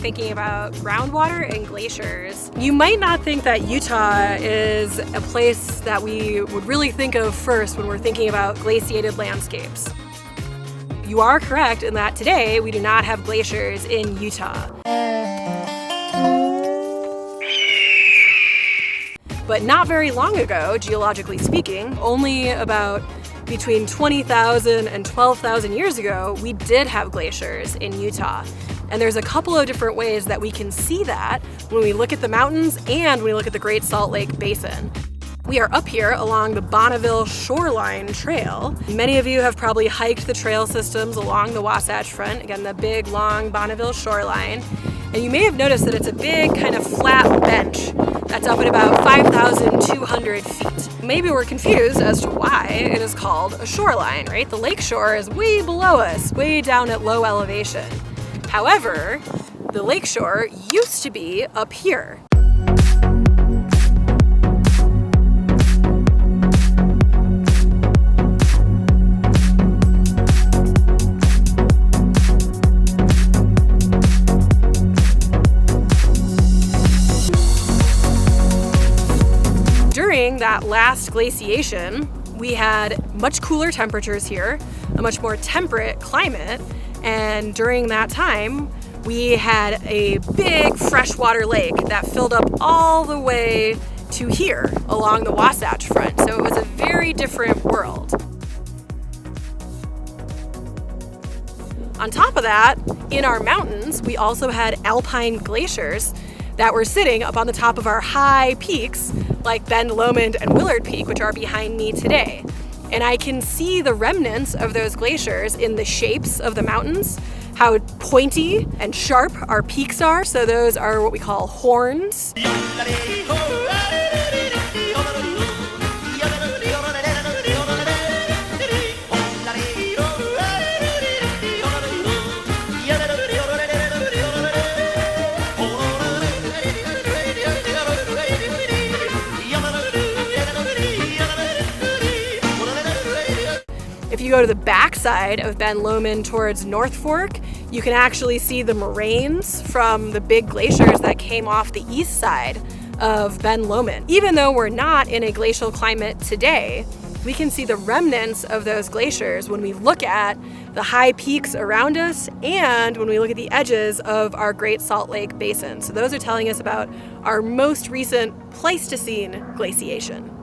thinking about groundwater and glaciers. You might not think that Utah is a place that we would really think of first when we're thinking about glaciated landscapes. You are correct in that today we do not have glaciers in Utah. But not very long ago, geologically speaking, only about between 20,000 and 12,000 years ago, we did have glaciers in Utah. And there's a couple of different ways that we can see that when we look at the mountains and when we look at the Great Salt Lake Basin. We are up here along the Bonneville Shoreline Trail. Many of you have probably hiked the trail systems along the Wasatch Front, again, the big, long Bonneville shoreline. And you may have noticed that it's a big kind of flat bench that's up at about 5,200 feet. Maybe we're confused as to why it is called a shoreline, right? The lake shore is way below us, way down at low elevation. However, the lake shore used to be up here. During that last glaciation, we had much cooler temperatures here, a much more temperate climate, and during that time, we had a big freshwater lake that filled up all the way to here along the Wasatch Front. So it was a very different world. On top of that, in our mountains, we also had alpine glaciers that were sitting up on the top of our high peaks, like Ben Lomond and Willard Peak, which are behind me today. And I can see the remnants of those glaciers in the shapes of the mountains, how pointy and sharp our peaks are. So those are what we call horns. If you go to the backside of Ben Lomond towards North Fork, you can actually see the moraines from the big glaciers that came off the east side of Ben Lomond. Even though we're not in a glacial climate today, we can see the remnants of those glaciers when we look at the high peaks around us and when we look at the edges of our Great Salt Lake Basin. So those are telling us about our most recent Pleistocene glaciation.